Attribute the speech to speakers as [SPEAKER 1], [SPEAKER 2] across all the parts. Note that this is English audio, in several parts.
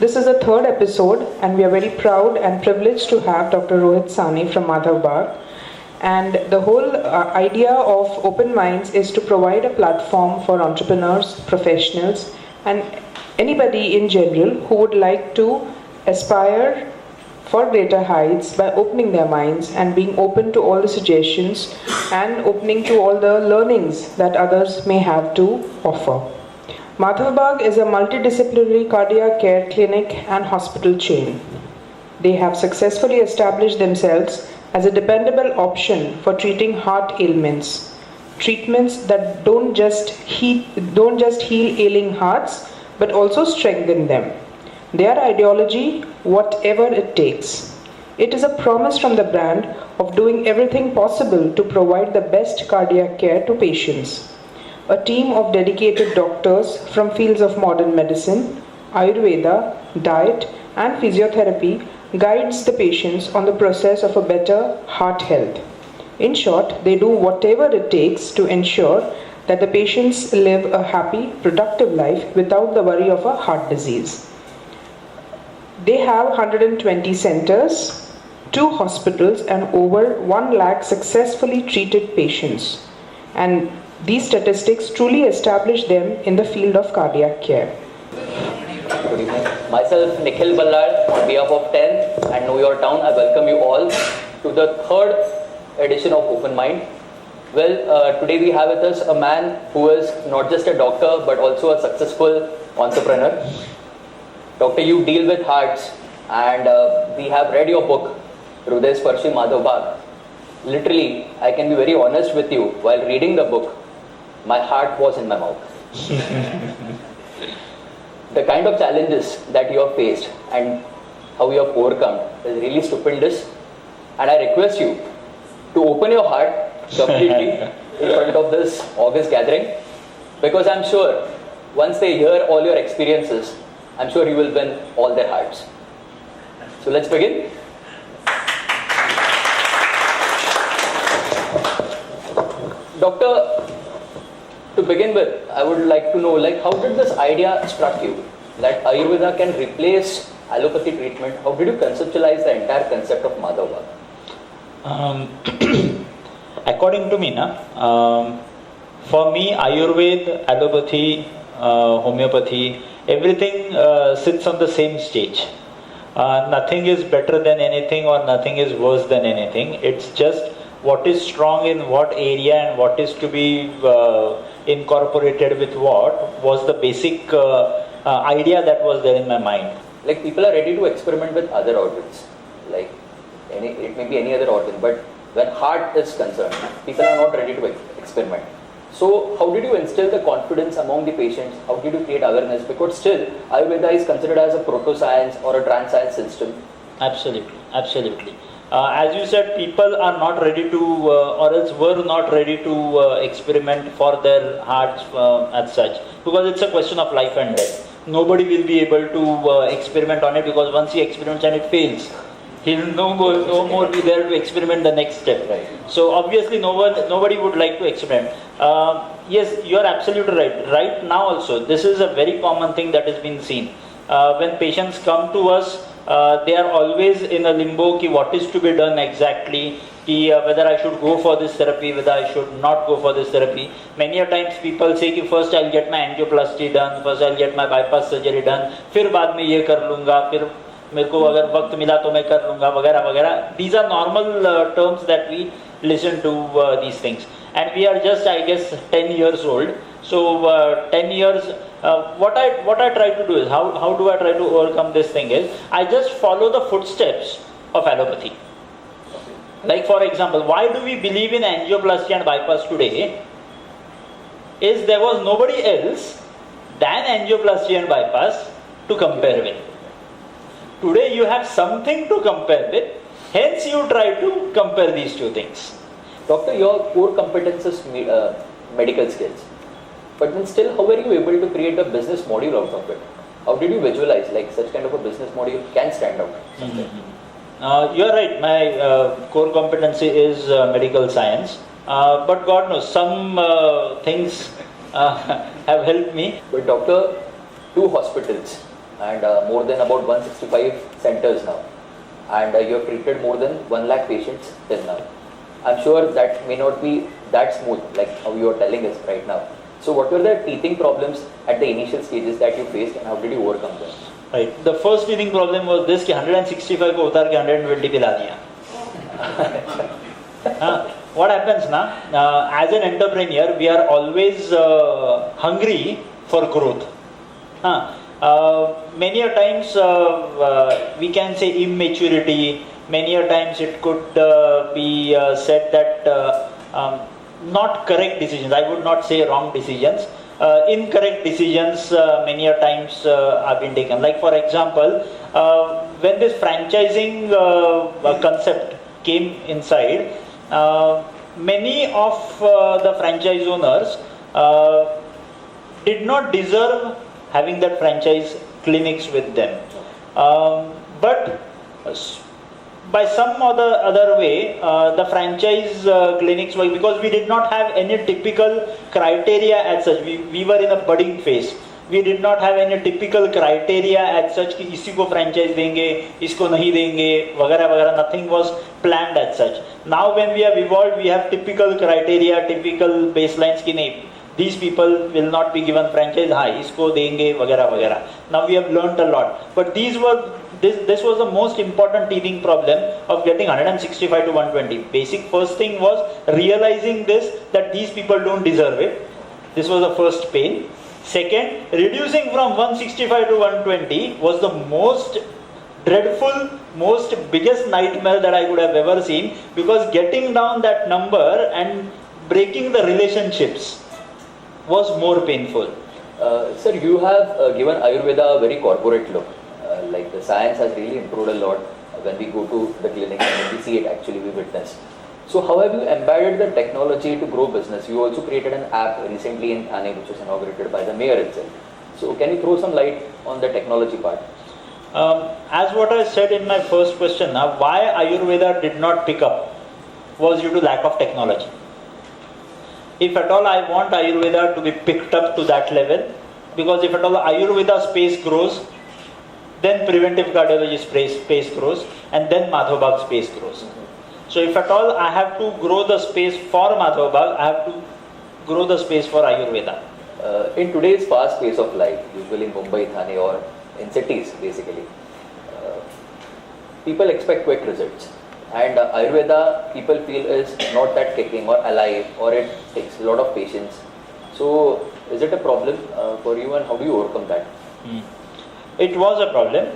[SPEAKER 1] This is the third episode, and we are very proud and privileged to have Dr. Rohit Sani from Madhav Bagh. And the whole idea of Openminds is to provide a platform for entrepreneurs, professionals, and anybody in general who would like to aspire for greater heights by opening their minds and being open to all the suggestions and opening to all the learnings that others may have to offer. Madhav Bagh is a multidisciplinary cardiac care clinic and hospital chain. They have successfully established themselves as a dependable option for treating heart ailments, treatments that don't just heal ailing hearts but also strengthen them. Their ideology, whatever it takes. It is a promise from the brand of doing everything possible to provide the best cardiac care to patients. A team of dedicated doctors from fields of modern medicine, Ayurveda, diet, and physiotherapy guides the patients on the process of a better heart health. In short, they do whatever it takes to ensure that the patients live a happy, productive life without the worry of a heart disease. They have 120 centers, 2 hospitals, and over 1 lakh successfully treated patients. And these statistics truly establish them in the field of cardiac care.
[SPEAKER 2] Good evening. Myself, Nikhil Ballard, on behalf of 10th and Know Your Town, I welcome you all to the third edition of Open Mind. Well, today we have with us a man who is not just a doctor but also a successful entrepreneur. Doctor, you deal with hearts, and we have read your book, Hriday Sparshi Madhav Bagh. Literally, I can be very honest with you, while reading the book, my heart was in my mouth. The kind of challenges that you have faced and how you have overcome is really stupendous. And I request you to open your heart completely in front of this August gathering, because I'm sure once they hear all your experiences, I'm sure you will win all their hearts. So let's begin. Doctor, to begin with, I would like to know, how did this idea struck you that Ayurveda can replace allopathy treatment? How did you conceptualize the entire concept of Madhav Bagh?
[SPEAKER 3] According to me, for me, Ayurveda, allopathy, homeopathy, everything sits on the same stage. Nothing is better than anything or nothing is worse than anything. It's just what is strong in what area and what is to be incorporated with what was the basic idea that was there in my mind.
[SPEAKER 2] Like, people are ready to experiment with other organs, it may be any other organ, but when heart is concerned, people are not ready to experiment. So how did you instill the confidence among the patients? How did you create awareness? Because still, Ayurveda is considered as a proto-science or a trans-science system.
[SPEAKER 3] Absolutely, absolutely. As you said, people are not ready to, or else were not ready to experiment for their hearts as such, because it's a question of life and death. Nobody will be able to experiment on it, because once he experiments and it fails, he will no more be there to experiment the next step.
[SPEAKER 2] Right.
[SPEAKER 3] So obviously nobody would like to experiment. Yes, you are absolutely right. Right now also, this is a very common thing that has been seen. When patients come to us, they are always in a limbo, what is to be done exactly, whether I should go for this therapy, whether I should not go for this therapy. Many a times people say, first I'll get my angioplasty done, first I'll get my bypass surgery done, फिर बाद में ये कर लूँगा, फिर मेरे को अगर वक्त मिला तो मैं कर लूँगा, वगैरह वगैरह. These are normal terms that we listen to these things. And we are just, I guess, 10 years old. So 10 years, what I try to do is, how do I try to overcome this thing is, I just follow the footsteps of allopathy. Like, for example, why do we believe in angioplasty and bypass today? Is there was nobody else than angioplasty and bypass to compare with. Today you have something to compare with, hence you try to compare these two things.
[SPEAKER 2] Doctor, your core competence is medical skills. But then still, how were you able to create a business module out of it? How did you visualize such kind of a business module can stand out?
[SPEAKER 3] You are right, my core competency is medical science. But God knows, some things have helped me.
[SPEAKER 2] But doctor, 2 hospitals, and more than about 165 centers now, and you have treated more than 1 lakh patients till now. I'm sure that may not be that smooth like how you are telling us right now. So what were the teething problems at the initial stages that you faced, and how did you overcome them?
[SPEAKER 3] Right. The first teething problem was this कि 165 को उतार के 120 पे ला दिया. What happens now? As an entrepreneur, we are always hungry for growth. Many a times we can say immaturity. Many a times it could be said that not correct decisions. I would not say wrong decisions. Incorrect decisions many a times have been taken. Like for example, when this franchising concept came inside, many of the franchise owners did not deserve having that franchise clinics with them. But by some other way, the franchise clinics were, because we did not have any typical criteria as such. We were in a budding phase. We did not have any typical criteria as such कि इसी को franchise देंगे, इसको नहीं देंगे, वगैरह वगैरह. Nothing was planned as such. Now when we have evolved, we have typical criteria, typical baselines कि नहीं, these people will not be given franchise, हाँ इसको देंगे वगैरह वगैरह. Now we have learnt a lot. But this was the most important teething problem of getting 165 to 120. Basic first thing was realizing this, that these people don't deserve it. This was the first pain. Second, reducing from 165 to 120 was the most dreadful, most biggest nightmare that I could have ever seen, because getting down that number and breaking the relationships was more painful.
[SPEAKER 2] Sir, you have given Ayurveda a very corporate look. Like the science has really improved a lot when we go to the clinic and when we see it, actually we witness. So how have you embedded the technology to grow business? You also created an app recently in Thane which was inaugurated by the mayor itself. So can you throw some light on the technology part?
[SPEAKER 3] As what I said in my first question, why Ayurveda did not pick up was due to lack of technology. If at all I want Ayurveda to be picked up to that level, because if at all Ayurveda space grows, then preventive cardiology space grows, and then Madhavbag space grows. So if at all I have to grow the space for Madhavbag, I have to grow the space for Ayurveda.
[SPEAKER 2] In today's fast pace of life, usually in Mumbai, Thane or in cities basically, people expect quick results. And Ayurveda, people feel is not that kicking or alive, or it takes a lot of patience. So is it a problem for you, and how do you overcome that?
[SPEAKER 3] It was a problem.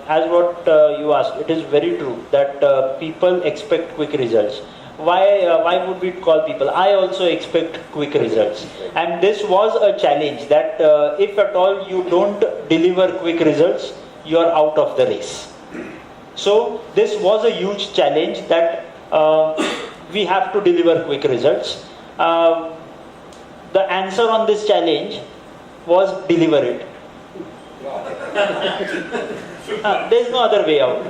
[SPEAKER 3] As what you asked, it is very true that people expect quick results. Why would we call people? I also expect quick results. And this was a challenge that if at all you don't deliver quick results, you are out of the race. So this was a huge challenge that we have to deliver quick results. The answer on this challenge was deliver it. There is no other way out.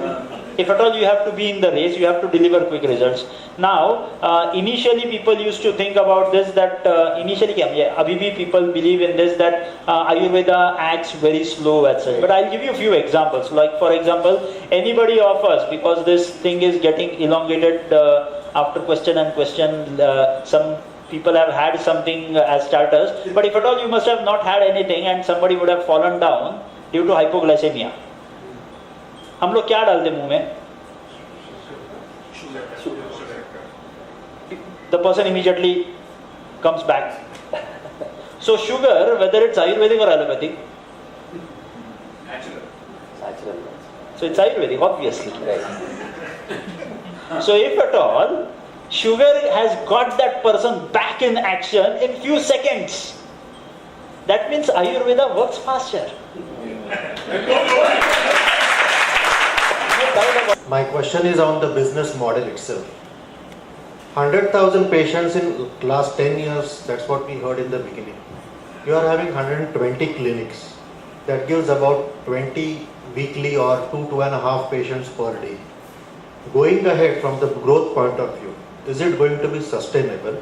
[SPEAKER 3] If at all you have to be in the race, you have to deliver quick results. Now, initially people used to think about this that initially, abhi bhi people believe in this that Ayurveda acts very slow at such. But I'll give you a few examples. Like for example, anybody of us, because this thing is getting elongated after question and question, some people have had something as starters. But if at all you must have not had anything and somebody would have fallen down due to hypoglycemia. हम लोग क्या डालते मुंह में? The person immediately comes back. So sugar, whether it's Ayurvedic or allopathic,
[SPEAKER 2] Natural.
[SPEAKER 3] so it's Ayurvedic, obviously.
[SPEAKER 2] Right.
[SPEAKER 3] So if at all, sugar has got that person back in action in few seconds. That means Ayurveda works faster.
[SPEAKER 4] My question is on the business model itself. 100,000 patients in last 10 years, that's what we heard in the beginning. You are having 120 clinics. That gives about 20 weekly or 2.5 patients per day. Going ahead from the growth point of view, is it going to be sustainable?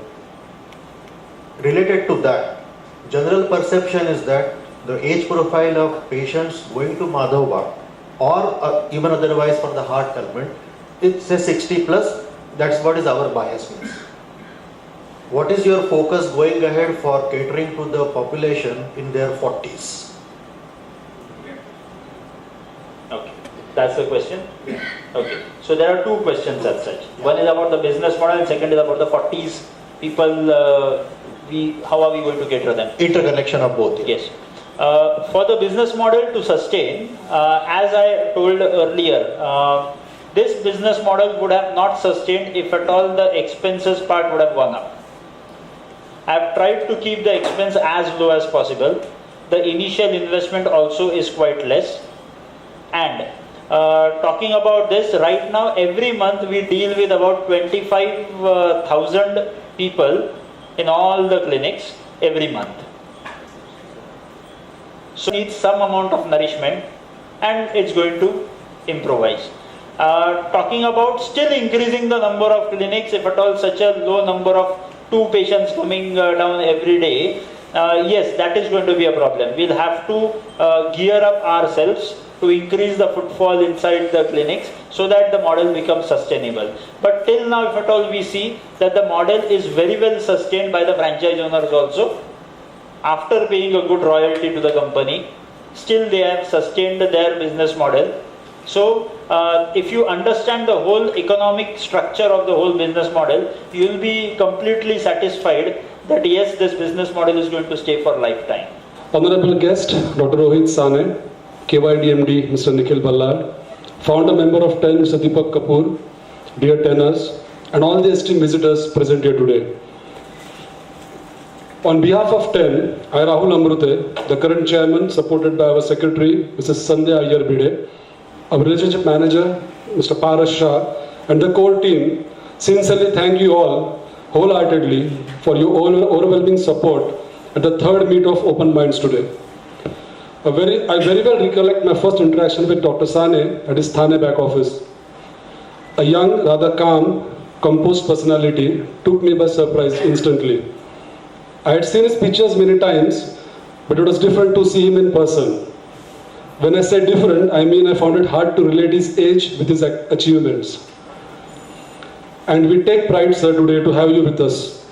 [SPEAKER 4] Related to that, general perception is that the age profile of patients going to Madhavbagh or even otherwise for the heart treatment, it's a 60 plus, that's what is our bias means. What is your focus going ahead for catering to the population in their 40s?
[SPEAKER 3] Okay, that's the question? Okay, so there are two questions as such. One is about the business model and second is about the 40s people, how are we going to cater them?
[SPEAKER 4] Interconnection of both.
[SPEAKER 3] Yes. For the business model to sustain, as I told earlier, this business model would have not sustained if at all the expenses part would have gone up. I have tried to keep the expense as low as possible. The initial investment also is quite less. And talking about this, right now every month we deal with about 25,000 people in all the clinics every month. So it needs some amount of nourishment and it's going to improvise. Talking about still increasing the number of clinics, if at all such a low number of 2 patients coming down every day, yes, that is going to be a problem. We'll have to gear up ourselves to increase the footfall inside the clinics so that the model becomes sustainable. But till now, if at all we see that the model is very well sustained by the franchise owners also, after paying a good royalty to the company, still they have sustained their business model. So, if you understand the whole economic structure of the whole business model, you will be completely satisfied that yes, this business model is going to stay for lifetime.
[SPEAKER 5] Honorable guest, Dr. Rohit Sane, KYDMD, Mr. Nikhil Ballard, founder member of 10, Mr. Deepak Kapoor, dear tenors, and all the esteemed visitors present here today. On behalf of 10, I, Rahul Amrute, the current chairman, supported by our secretary, Mrs. Sandhya Iyer Bide, our relationship manager, Mr. Paras Shah, and the core team, sincerely thank you all wholeheartedly for your overwhelming support at the third meet of Open Minds today. I very well recollect my first interaction with Dr. Sane at his Thane back office. A young, rather calm, composed personality took me by surprise instantly. I had seen his pictures many times, but it was different to see him in person. When I say different, I mean I found it hard to relate his age with his achievements. And we take pride, sir, today to have you with us.